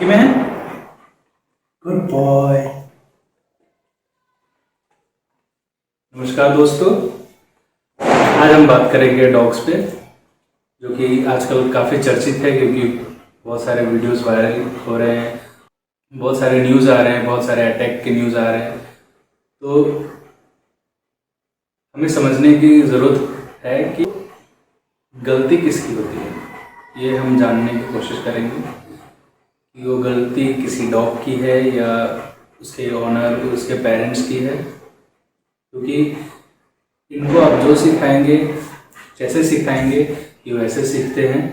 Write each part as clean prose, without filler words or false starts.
कि मैं good boy. नमस्कार दोस्तों, आज हम बात करेंगे डॉग्स पे, जो कि आजकल काफ़ी चर्चित है क्योंकि बहुत सारे वीडियोस वायरल हो रहे हैं, बहुत सारे न्यूज़ आ रहे हैं, बहुत सारे अटैक के न्यूज़ आ रहे हैं। तो हमें समझने की ज़रूरत है कि गलती किसकी होती है। ये हम जानने की कोशिश करेंगे कि वो गलती किसी डॉग की है या उसके ओनर, उसके पेरेंट्स की है। क्योंकि इनको आप जो सिखाएंगे, जैसे सिखाएंगे ये वैसे सीखते हैं।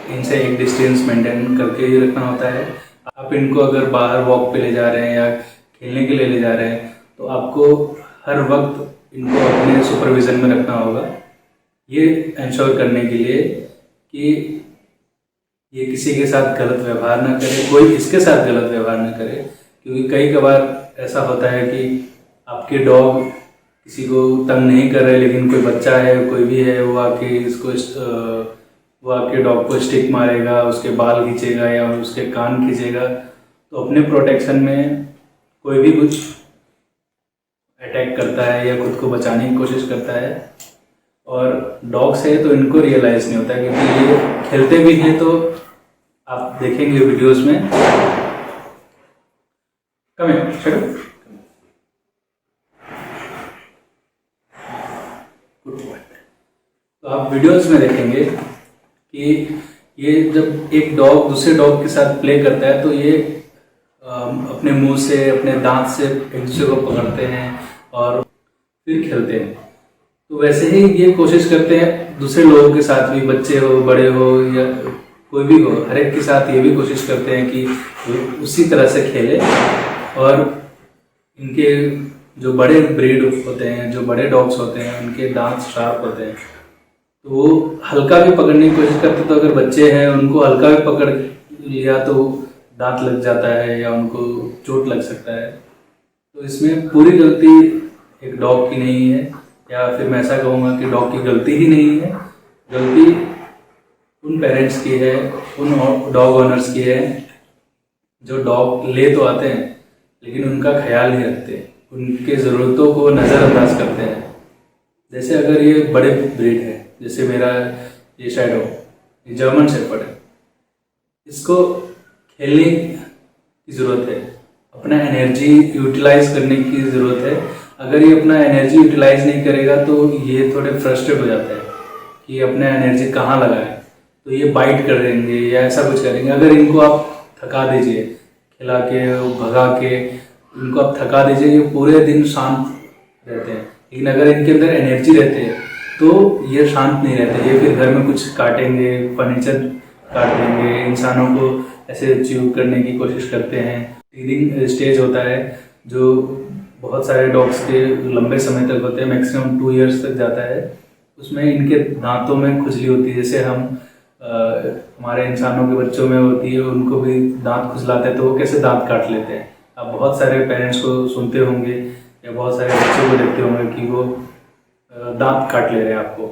इनसे एक डिस्टेंस मेंटेन करके ही रखना होता है। आप इनको अगर बाहर वॉक पे ले जा रहे हैं या खेलने के लिए ले जा रहे हैं तो आपको हर वक्त इनको अपने सुपरविज़न में रखना होगा, ये इंश्योर करने के लिए कि ये किसी के साथ गलत व्यवहार ना करे, कोई इसके साथ गलत व्यवहार ना करे। क्योंकि कई कबार ऐसा होता है कि आपके डॉग किसी को तंग नहीं कर रहे, लेकिन कोई बच्चा है, कोई भी है, वो आपके डॉग को स्टिक मारेगा, उसके बाल खींचेगा या उसके कान खींचेगा। तो अपने प्रोटेक्शन में कोई भी कुछ अटैक करता है या खुद को बचाने की कोशिश करता है। और डॉग्स है तो इनको रियलाइज़ नहीं होता क्योंकि ये खेलते भी हैं। तो आप देखेंगे वीडियोस में, चलो तो आप वीडियोस में देखेंगे कि ये जब एक डॉग दूसरे डॉग के साथ प्ले करता है तो ये अपने मुंह से, अपने दांत से एक दूसरे को पकड़ते हैं और फिर खेलते हैं। तो वैसे ही ये कोशिश करते हैं दूसरे लोगों के साथ भी, बच्चे हो, बड़े हो या कोई भी हो, हर एक के साथ ये भी कोशिश करते हैं कि उसी तरह से खेले। और इनके जो बड़े ब्रीड होते हैं, जो बड़े डॉग्स होते हैं, उनके दांत शार्प होते हैं, तो वो हल्का भी पकड़ने की कोशिश करते हैं। तो अगर बच्चे हैं उनको हल्का भी पकड़ लिया तो दांत लग जाता है या उनको चोट लग सकता है। तो इसमें पूरी गलती एक डॉग की नहीं है, या फिर मैं ऐसा कहूँगा कि डॉग की गलती ही नहीं है। गलती उन पेरेंट्स की है, उन डॉग ओनर्स की है जो डॉग ले तो आते हैं लेकिन उनका ख्याल नहीं रखते, उनके ज़रूरतों को नज़रअंदाज करते हैं। जैसे अगर ये बड़े ब्रीड है, जैसे मेरा ये शैडो, ये जर्मन शेफर्ड है, इसको खेलने की ज़रूरत है, अपना एनर्जी यूटिलाइज करने की ज़रूरत है। अगर ये अपना एनर्जी यूटिलाइज नहीं करेगा तो ये थोड़े फ्रस्ट्रेट हो जाता है कि अपना एनर्जी कहाँ लगाए, तो ये बाइट कर देंगे या ऐसा कुछ करेंगे। अगर इनको आप थका दीजिए, खिला के, भगा के इनको आप थका दीजिए, ये पूरे दिन शांत रहते हैं। लेकिन अगर इनके अंदर एनर्जी रहती है तो ये शांत नहीं रहते, ये फिर घर में कुछ काटेंगे, फर्नीचर काट देंगे, इंसानों को ऐसे च्यू करने की कोशिश करते हैं। टीथिंग स्टेज होता है जो बहुत सारे डॉग्स के लंबे समय तक होते हैं, मैक्सिमम 2 इयर्स तक जाता है। उसमें इनके दांतों में खुजली होती है, जैसे हम हमारे इंसानों के बच्चों में होती है, उनको भी दांत खुजलाते हैं तो वो कैसे दांत काट लेते हैं। आप बहुत सारे पेरेंट्स को सुनते होंगे या बहुत सारे बच्चों को देखते होंगे कि वो दांत काट ले रहे हैं आपको।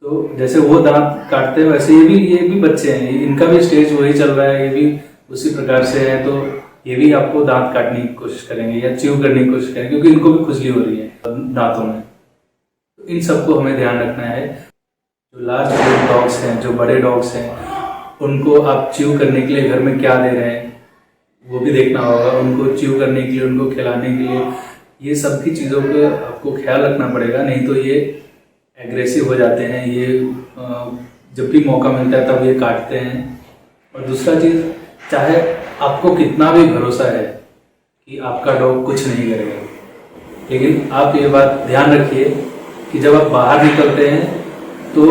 तो जैसे वो दांत काटते हैं वैसे ये भी बच्चे हैं, इनका भी स्टेज वही चल रहा है, ये भी उसी प्रकार से है। तो ये भी आपको दांत काटने की कोशिश करेंगे या च्यू करने की कोशिश करेंगे क्योंकि इनको भी खुजली हो रही है दांतों में। तो इन सबको हमें ध्यान रखना है। जो लार्ज ब्रीड डॉग्स हैं, जो बड़े डॉग्स हैं, उनको आप च्यू करने के लिए घर में क्या दे रहे हैं वो भी देखना होगा। उनको च्यू करने के लिए, उनको खिलाने के लिए, ये सब की चीज़ों का आपको ख्याल रखना पड़ेगा, नहीं तो ये एग्रेसिव हो जाते हैं। ये जब भी मौका मिलता है तब ये काटते हैं। और दूसरा चीज़, चाहे आपको कितना भी भरोसा है कि आपका डॉग कुछ नहीं करेगा, लेकिन आप ये बात ध्यान रखिए कि जब आप बाहर निकलते हैं तो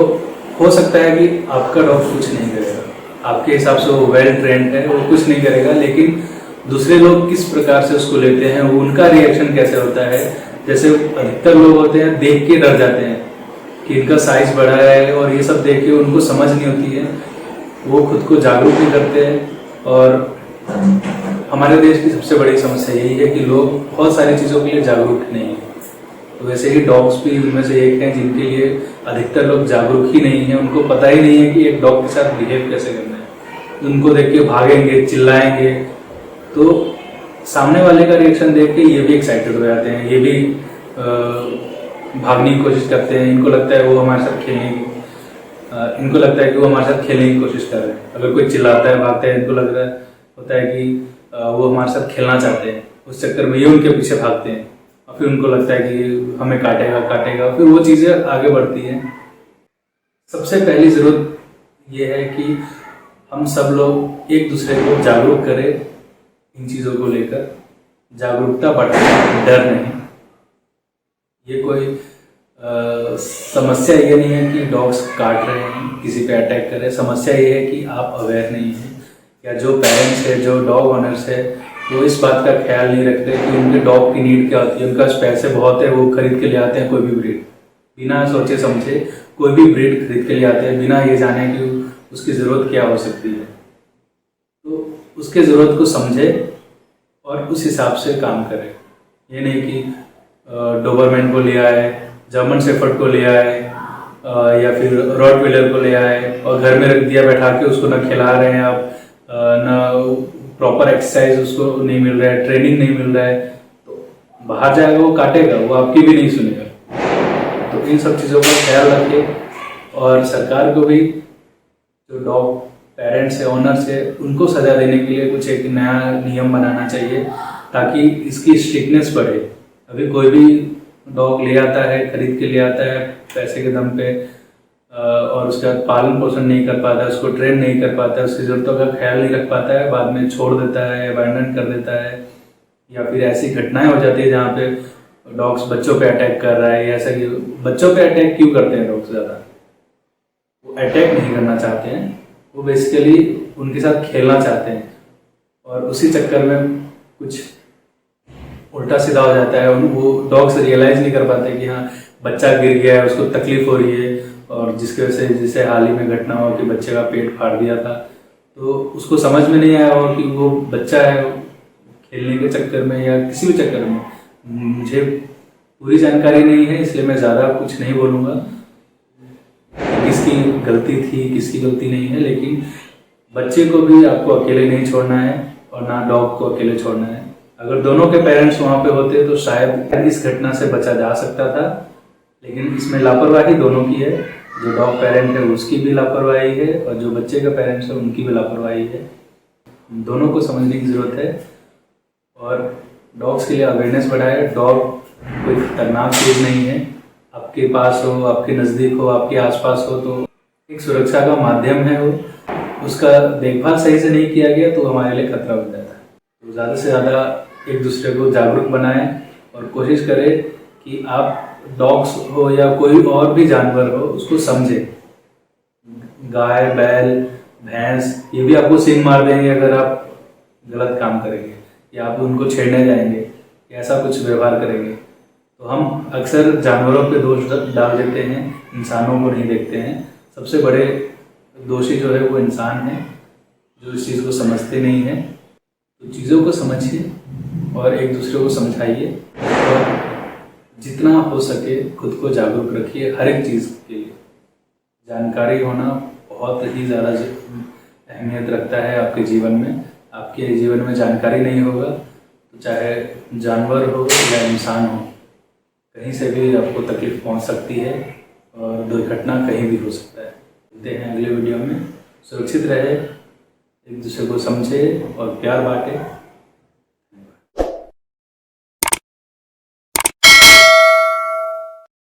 हो सकता है कि आपका डॉग कुछ नहीं करेगा, आपके हिसाब से वो वेल ट्रेंड है, वो कुछ नहीं करेगा, लेकिन दूसरे लोग किस प्रकार से उसको लेते हैं, वो उनका रिएक्शन कैसे होता है। जैसे अधिकतर लोग होते हैं देख के डर जाते हैं कि इनका साइज बड़ा है, और ये सब देख के उनको समझ नहीं होती है, वो खुद को जागरूक नहीं करते हैं। और हमारे देश की सबसे बड़ी समस्या यही है कि लोग बहुत सारी चीज़ों के लिए जागरूक नहीं है। तो वैसे ही डॉग्स भी उनमें से एक हैं जिनके लिए अधिकतर लोग जागरूक ही नहीं है, उनको पता ही नहीं है कि एक डॉग के साथ बिहेव कैसे करना है। उनको देख के भागेंगे, चिल्लाएंगे, तो सामने वाले का रिएक्शन देख के ये भी एक्साइटेड हो जाते हैं, ये भी भागने की कोशिश करते हैं। इनको लगता है वो हमारे साथ खेलेंगे, इनको लगता है कि वो हमारे साथ खेलने की कोशिश कर रहे हैं। अगर कोई चिल्लाता है, भागता है, इनको लग रहा होता है कि वो हमारे साथ खेलना चाहते हैं। उस चक्कर में ये उनके पीछे भागते हैं और फिर उनको लगता है कि हमें काटेगा काटेगा, फिर वो चीज़ें आगे बढ़ती हैं। सबसे पहली ज़रूरत ये है कि हम सब लोग एक दूसरे को जागरूक करें इन चीज़ों को लेकर। जागरूकता बढ़ाए, डर नहीं। ये कोई समस्या ये नहीं है कि डॉग्स काट रहे हैं, किसी पे अटैक कर रहे हैं। समस्या ये है कि आप अवेयर नहीं हैं, या जो पेरेंट्स है, जो डॉग ओनर्स है, वो इस बात का ख्याल नहीं रखते कि उनके डॉग की नीड क्या होती है। उनके पास पैसे बहुत है, वो खरीद के ले आते हैं कोई भी ब्रीड, बिना सोचे समझे कोई भी ब्रीड खरीद के ले आते हैं, बिना ये जाने कि उसकी ज़रूरत क्या हो सकती है। तो उसके ज़रूरत को समझे और उस हिसाब से काम करें। ये नहीं कि डोबरमैन को ले आए, जर्मन शेफर्ड को ले आए, या फिर रॉटवीलर को ले आए और घर में रख दिया बैठा के, उसको ना खिला रहे हैं आप, ना प्रॉपर एक्सरसाइज उसको नहीं मिल रहा है, ट्रेनिंग नहीं मिल रहा है, तो बाहर जाएगा वो काटेगा, वो आपकी भी नहीं सुनेगा। तो इन सब चीज़ों का ख्याल रखें। और सरकार को भी, जो डॉग पेरेंट्स है, ओनर्स है, उनको सजा देने के लिए कुछ एक नया नियम बनाना चाहिए ताकि इसकी स्ट्रिक्टनेस बढ़े। अभी कोई भी डॉग ले आता है, खरीद के ले आता है पैसे के दम पे, और उसका पालन पोषण नहीं कर पाता, उसको ट्रेन नहीं कर पाता, उसकी ज़रूरतों का ख्याल नहीं रख पाता है, बाद में छोड़ देता है, अबैंडन कर देता है, या फिर ऐसी घटनाएं हो जाती है जहाँ पे डॉग्स बच्चों पे अटैक कर रहा है। ऐसा कि बच्चों पे अटैक क्यों करते हैं डॉग्स? ज़्यादा वो अटैक नहीं करना चाहते हैं, वो बेसिकली उनके साथ खेलना चाहते हैं, और उसी चक्कर में कुछ उल्टा सीधा हो जाता है। वो डॉग्स रियलाइज़ नहीं कर पाते कि हाँ बच्चा गिर गया है, उसको तकलीफ हो रही है, और जिसकी वजह से जैसे हाल ही में घटना हो कि बच्चे का पेट फाड़ दिया था, तो उसको समझ में नहीं आया हो कि वो बच्चा है, खेलने के चक्कर में या किसी भी चक्कर में। मुझे पूरी जानकारी नहीं है, इसलिए मैं ज़्यादा कुछ नहीं बोलूँगा किसकी गलती थी, किसकी गलती नहीं है, लेकिन बच्चे को भी आपको अकेले नहीं छोड़ना है और ना डॉग को अकेले छोड़ना है। अगर दोनों के पेरेंट्स वहाँ पे होते तो शायद इस घटना से बचा जा सकता था, लेकिन इसमें लापरवाही दोनों की है। जो डॉग पेरेंट है उसकी भी लापरवाही है, और जो बच्चे के पेरेंट्स है उनकी भी लापरवाही है। दोनों को समझने की ज़रूरत है और डॉग्स के लिए अवेयरनेस बढ़ाए। डॉग कोई खतरनाक चीज़ नहीं है, आपके पास हो, आपके नज़दीक हो, आपके आसपास हो तो एक सुरक्षा का माध्यम है वो। उसका देखभाल सही से नहीं किया गया तो हमारे लिए खतरा बन जाता है। तो ज़्यादा से ज़्यादा एक दूसरे को जागरूक बनाएं और कोशिश करें कि आप डॉग्स हो या कोई और भी जानवर हो उसको समझें। गाय, बैल, भैंस, ये भी आपको सींग मार देंगे अगर आप गलत काम करेंगे, या आप उनको छेड़ने जाएंगे, या ऐसा कुछ व्यवहार करेंगे। तो हम अक्सर जानवरों पे दोष डाल देते हैं, इंसानों को नहीं देखते हैं। सबसे बड़े दोषी जो है वो इंसान है, जो इस चीज़ को समझते नहीं हैं। तो चीज़ों को समझिए और एक दूसरे को समझाइए, और जितना हो सके खुद को जागरूक रखिए। हर एक चीज़ के लिए जानकारी होना बहुत ही ज़्यादा अहमियत रखता है आपके जीवन में। आपके जीवन में जानकारी नहीं होगा तो चाहे जानवर हो या इंसान हो, कहीं से भी आपको तकलीफ पहुंच सकती है और दुर्घटना कहीं भी हो सकता है। मिलते हैं अगले वीडियो में। सुरक्षित रहे, एक दूसरे को समझे और प्यार बांटे।